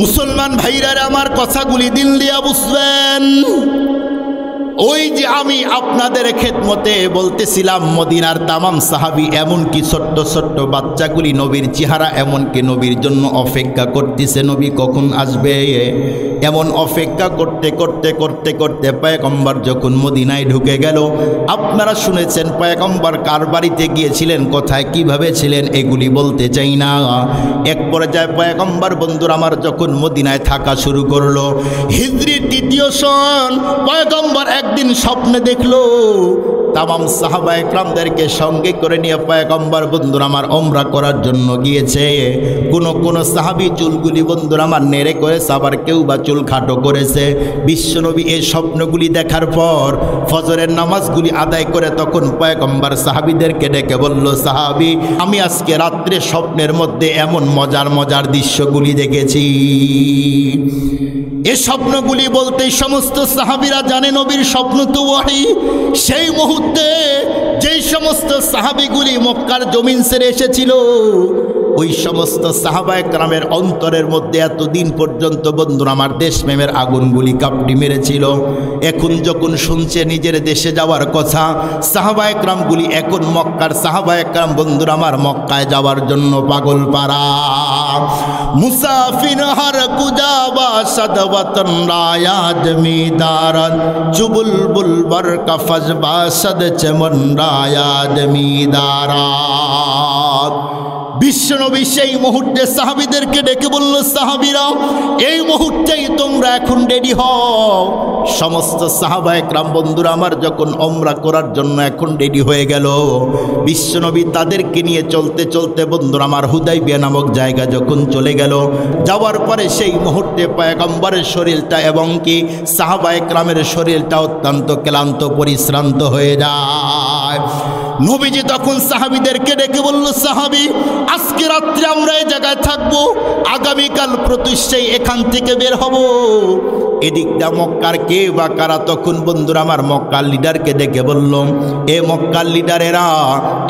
মুসলমান ভাইরা আমার কথাগুলি দিল দিয়া বুঝবেন। ওই যে আমি আপনাদের খেদমতে বলতেছিলাম মদিনার তামাম সাহাবী এমনকি ছোট্ট ছোট্ট বাচ্চাগুলি নবীর চেহারা এমনকি নবীর জন্য অপেক্ষা করতেছে নবী কখন আসবে, এমন অপেক্ষা করতে করতে করতে করতে পয়গম্বর যখন মদিনায় ঢুকে গেল। আপনারা শুনেছেন পয়গম্বর কার বাড়িতে গিয়েছিলেন, কোথায় কিভাবে ছিলেন, এগুলি বলতে চাই না। এক পর্যায়ে পয়গম্বর বন্ধুরা আমার যখন মদিনায় থাকা শুরু করলো, হিজরির ৩য় সন, পয়গম্বর একদিন স্বপ্নে দেখলো তামাম সাহাবা একরামদেরকে সঙ্গে করে নিয়ে পয়গম্বর বন্ধুরা আমার ওমরা করার জন্য গিয়েছে। কোন সাহাবী চুলগুলি বন্ধুরা আমার নেড়ে করেছে, আবার কেউ বা চুল খাটো করেছে। বিশ্বনবী এই স্বপ্নগুলি দেখার পর ফজরের নামাজগুলি আদায় করে তখন পয়গম্বর সাহাবীদেরকে ডেকে বলল, সাহাবী আমি আজকে রাত্রে স্বপ্নের মধ্যে এমন মজার মজার দৃশ্যগুলি দেখেছি। এই স্বপ্নগুলি বলতে সমস্ত সাহাবীরা জানে নবীর স্বপ্ন তো ওয়াহি। সেই মুহূর্তে যেই সমস্ত সাহাবীগুলি মক্কার জমিন ছেড়ে এসেছিল, ওই সমস্ত সাহাবা একরামের অন্তরের মধ্যে এতদিন পর্যন্ত বন্ধুরা আমার দেশপ্রেমের আগুনগুলি কাঁপটি মেরেছিল। এখন যখন শুনছে নিজের দেশে যাওয়ার কথা, সাহাবা একরামগুলি এখন মক্কার সাহাবা একরাম বন্ধুরা আমার মক্কায় যাওয়ার জন্য পাগল পারা। মুসাফির হর কুজাবা সদবতন রায়া জমিদারান চুবুলবুল বরকা ফজবা সদ চমন রায়া জমিদারান। বিশ্বনবী সেই মুহূর্তে সাহাবীদেরকে ডেকে বলল, সাহাবীরা এই মুহূর্তেই তোমরা এখন রেডি হও। সমস্ত সাহাবা একরাম বন্ধুরা আমার যখন ওমরা করার জন্য এখন রেডি হয়ে গেল, বিশ্বনবী তাদেরকে নিয়ে চলতে চলতে বন্ধুরা আমার হুদাইবিয়া নামক জায়গা যখন চলে গেল, যাওয়ার পরে সেই মুহূর্তে পয়গম্বরের শরীরটা এবং কি সাহাবা একরামের শরীরটা অত্যন্ত ক্লান্ত পরিশ্রান্ত হয়ে যায়। নবীজি তখন সাহাবীদেরকে ডেকে বলল, সাহাবী আজকে রাত্রে আমরা এই জায়গায় থাকবো, আগামীকাল প্রত্যুষেই এখান থেকে বের হব। এদিকটা মক্কার কে বা কারা তখন বন্ধুরা আমার মক্কার লিডারকে ডেকে বলল, এ মক্কার লিডারেরা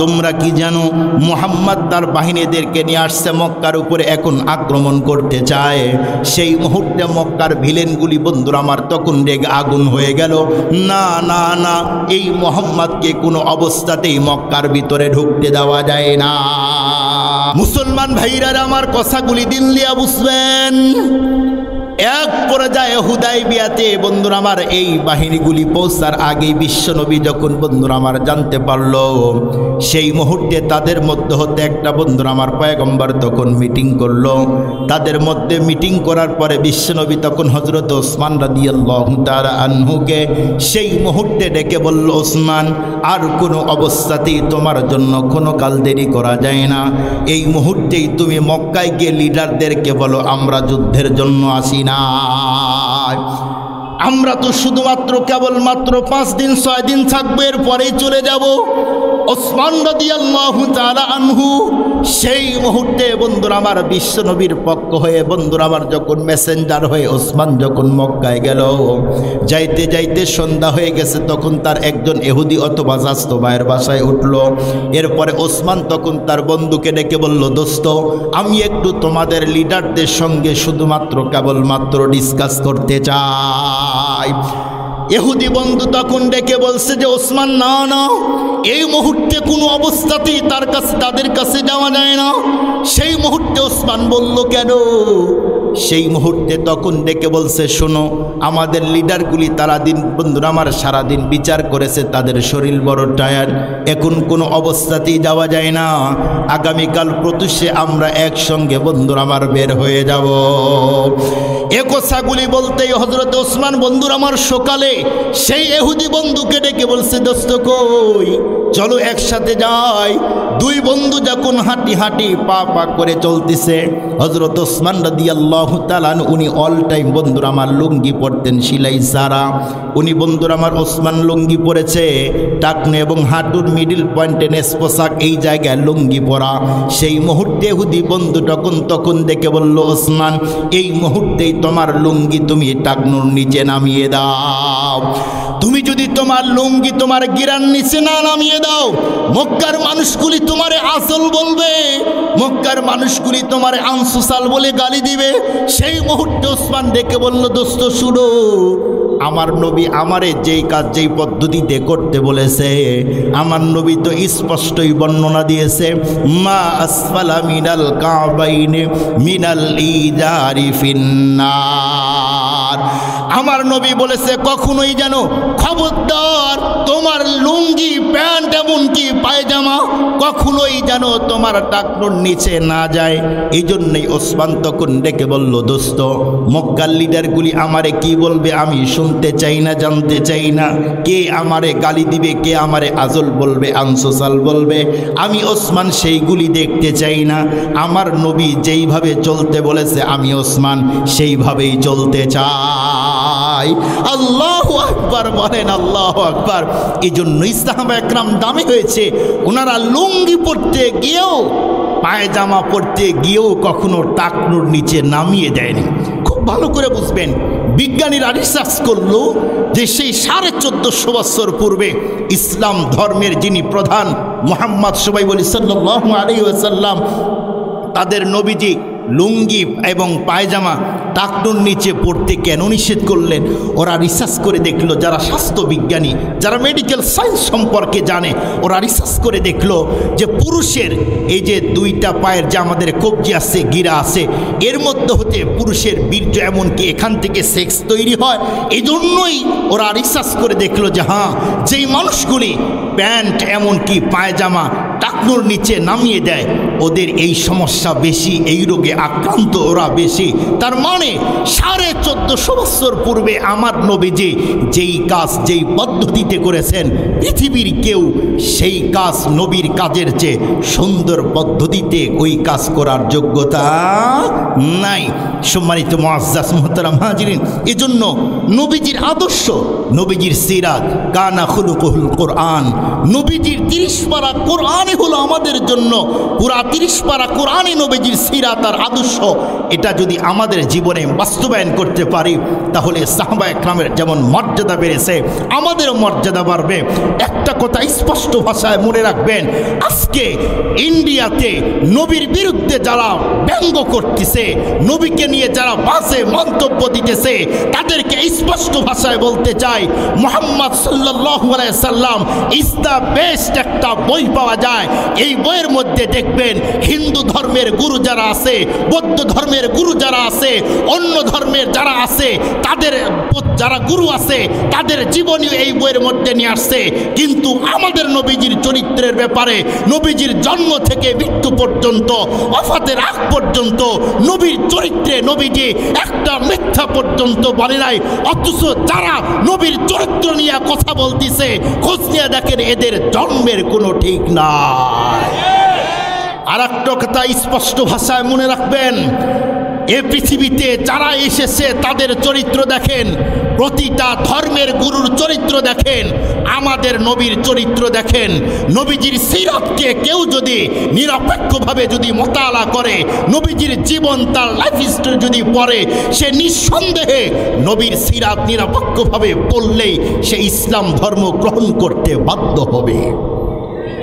তোমরা কি জানো মুহাম্মদ তার বাহিনীদেরকে নিয়ে আসছে মক্কার উপরে এখন আক্রমণ করতে চায়। সেই মুহূর্তে মক্কার ভিলেনগুলি বন্ধুরা আমার তখন রেগে আগুন হয়ে গেল, না না না এই মুহাম্মদকে কোনো অবস্থাতেই মক্কার ভিতরে ঢুকতে দেওয়া যায় না। মুসলমান ভাইরা আমার কথাগুলি দিল দিয়া বুঝবেন। এক পর্যায়ে হুদাইবিয়াতে বন্ধুরা আমার এই বাহিনীগুলি পৌঁছার আগেই বিশ্বনবী যখন বন্ধুরা আমার জানতে পারল, সেই মুহূর্তে তাদের মধ্যে হতে একটা বন্ধুরা আমার পয়গম্বর তখন মিটিং করলো। তাদের মধ্যে মিটিং করার পরে বিশ্বনবী তখন হযরত ওসমান রাদিয়াল্লাহু তাআলা আনহুকে সেই মুহূর্তে ডেকে বলল, ওসমান আর কোনো অবস্থাতেই তোমার জন্য কোনো কাল দেরি করা যায় না। এই মুহূর্তেই তুমি মক্কায় গিয়ে লিডারদেরকে বলো আমরা যুদ্ধের জন্য আসি না, আমরা তো শুধুমাত্র কেবলমাত্র 5 দিন 6 দিন থাকবো, এর পরেই চলে যাব। ওসমান রাদিয়াল্লাহু তাআলা আনহু সেই মুহূর্তে বন্ধুরা আমার বিশ্বনবীর পক্ষ হয়ে বন্ধুরা আমার যখন মেসেঞ্জার হয়ে ওসমান যখন মক্কায় গেল, যাইতে যাইতে সন্ধ্যা হয়ে গেছে, তখন তার একজন ইহুদি অথবা জাস্ত ভাইয়ের বাসায় উঠল। এরপরে ওসমান তখন তার বন্ধুকে ডেকে বলল, দোস্ত আমি একটু তোমাদের লিডারদের সঙ্গে শুধুমাত্র কেবলমাত্র ডিসকাস করতে চাই। ইহুদি বন্ধু তখন ডেকে বলছে যে ওসমান না না এই মুহূর্তে কোনো অবস্থাতেই তাদের কাছে যাওয়া যায় না। সেই মুহূর্তে ওসমান বলল, কেন? সেই মুহূর্তে তখন ডেকে বলছে, শোনো আমাদের লিডারগুলি তারা দিন বন্ধুরা আমার সারাদিন বিচার করেছে, তাদের শরীর বড় টায়ার্ড, এখন কোনো অবস্থাতেই যাওয়া যায় না। আগামীকাল প্রত্যুষে আমরা একসঙ্গে বন্ধুরা আমার বের হয়ে যাব। এ কথাগুলি বলতেই হযরত ওসমান বন্ধুরা আমার সকালে সেই ইহুদি বন্ধুকে ডেকে বলছে, দোস্ত কই চলো একসাথে যাই। দুই বন্ধু যখন হাঁটি হাঁটি পা পা করে চলতেছে, হযরত ওসমান রাদিয়াল্লাহু তাআলা উনি অল টাইম বন্ধুরা আমার লুঙ্গি পরতেন সিলাই সারা। উনি বন্ধুরা আমার ওসমান লুঙ্গি পরেছে, টাকনে এবং হাঁটুর মিডিল পয়েন্টে নেস পোশাক, এই জায়গায় লুঙ্গি পরা। সেই মুহূর্তে ইহুদি বন্ধু তখন দেখে বলল, ওসমান এই মুহূর্তেই তোমার লুঙ্গি তুমি টাকনুর নিচে নামিয়ে দাও। তুমি যদি তোমার লুঙ্গি তোমার গিরার নিচে না নামিয়ে দাও, মক্কার মানুষগুলি তোমারে আসল বলবে, মক্কার মানুষগুলি তোমারে আনসুসাল বলে গালি দিবে। সেই মুহূর্তে ওসমান ডেকে বলল, দোস্ত শুনো, আমার নবী আমারে যেই কাজ যেই পদ্ধতিতে করতে বলেছে, আমার নবী তো স্পষ্টই বর্ণনা দিয়েছে, মা আসফালা মিনাল কাবাইনে মিনাল ইজারি ফিন্নার। আমার নবী বলেছে কখনোই যেন খবরদার তোমার লুঙ্গি প্যান্ট এমনকি পায়জামা কখনোই যেন তোমার টাকনোর নিচে না যায়। এই জন্যই ওসমান তখন ডেকে বলল, দোস্ত মক্কার লিডারগুলি আমারে কি বলবে আমি শুনতে চাই না, জানতে চাই না। কে আমারে গালি দিবে, কে আমারে আজল বলবে, আনসোসাল বলবে, আমি ওসমান সেইগুলি দেখতে চাই না। আমার নবী যেইভাবে চলতে বলেছে আমি ওসমান সেইভাবেই চলতে চাই। আল্লাহু আকবার বলেন, আল্লাহু আকবার। এই জন্যই সাহাবা একরাম দামি হয়েছে, ওনারা লুঙ্গি পরতে গিয়েও পায়জামা পরতে গিয়েও কখনো টাকনুর নিচে নামিয়ে দেয়নি। খুব ভালো করে বুঝবেন, বিজ্ঞানীরা রিসার্চ করলো যে সেই 1450 বছর পূর্বে ইসলাম ধর্মের যিনি প্রধান মুহাম্মদ সবাই বলি সাল্লাল্লাহু আলাইহি ওয়াসাল্লাম, তাদের নবীজি লুঙ্গি এবং পায়জামা টাকনুর নিচে পড়তে কেন নিষেধ করলেন? ওরা রিসার্চ করে দেখলো, যারা স্বাস্থ্য বিজ্ঞানী, যারা মেডিকেল সায়েন্স সম্পর্কে জানে, ওরা রিসার্চ করে দেখলো যে পুরুষের এই যে দুইটা পায়ের যে আমাদের কবজি আছে, গিরা আছে, এর মধ্যে হতে পুরুষের বীর্য এমনকি এখান থেকে সেক্স তৈরি হয়। এই জন্যই ওরা রিসার্চ করে দেখলো যে হ্যাঁ, যেই মানুষগুলি প্যান্ট এমনকি পায়জামা টাকনুর নিচে নামিয়ে দেয় ওদের এই সমস্যা বেশি, এই রোগে আক্রান্ত ওরা বেশি। তার মানে 1450 বছর পূর্বে আমার নবীজি যেই কাজ যেই পদ্ধতিতে করেছেন, পৃথিবীর কেউ সেই কাজ নবীর কাজের চেয়ে সুন্দর পদ্ধতিতে ওই কাজ করার যোগ্যতা নাই। সম্মানিত মুআজ্জাজ মুহতারাম হাজিরিন, এজন্য নবীজির আদর্শ, নবীজির সিরাত, কানা খুলুকুল কোরআন, নবীজির 30 পারা কোরআনই হলো আমাদের জন্য পুরা 30 পারা কোরআনই নবীজির সিরাত আর আদর্শ। এটা যদি আমাদের জীবনে বাস্তবায়ন করতে পারি তাহলে সাহাবা একরামের যেমন মর্যাদা বেড়েছে আমাদেরও মর্যাদা বাড়বে। একটা কথা স্পষ্ট ভাষায় মনে রাখবেন, আজকে ইন্ডিয়াতে নবীর বিরুদ্ধে যারা ব্যঙ্গ করতেছে, নবীকে নিয়ে যারা বাজে মন্তব্য দিতেছে, তাদেরকে স্পষ্ট ভাষায় বলতে চাই, মুহাম্মদ সাল্লাল্লাহু আলাইহি সাল্লাম ইজ দ্য বেস্ট একটা বই পাওয়া যায়। এই বইয়ের মধ্যে দেখবেন হিন্দু ধর্মের গুরু যারা আছে, বৌদ্ধ ধর্মের গুরু যারা আছে, অন্য ধর্মের যারা আছে, তাদের যারা গুরু আছে তাদের জীবনী এই বইয়ের মধ্যে নিয়ে আসছে। কিন্তু আমাদের নবীজির চরিত্রের ব্যাপারে, নবীজির জন্ম থেকে মৃত্যু পর্যন্ত, ওফাতের আগ পর্যন্ত নবীর চরিত্রে নবীজি একটা মিথ্যা পর্যন্ত বলে নাই। অথচ যারা নবীর চরিত্র নিয়ে কথা বলতেছে, খোঁজ নিয়ে দেখেন এদের জন্মের কোনো ঠিক নাই। আর একটা কথা স্পষ্ট ভাষায় মনে রাখবেন, এ পৃথিবীতে যারা এসেছে তাদের চরিত্র দেখেন, প্রতিটা ধর্মের গুরুর চরিত্র দেখেন, আমাদের নবীর চরিত্র দেখেন। নবীজির সিরাতকে কেউ যদি নিরপেক্ষভাবে যদি মোতালা করে, নবীজির জীবন তার লাইফ হিস্ট্রি যদি পড়ে, সে নিঃসন্দেহে নবীর সিরাত নিরপেক্ষভাবে পড়লেই সে ইসলাম ধর্ম গ্রহণ করতে বাধ্য হবে।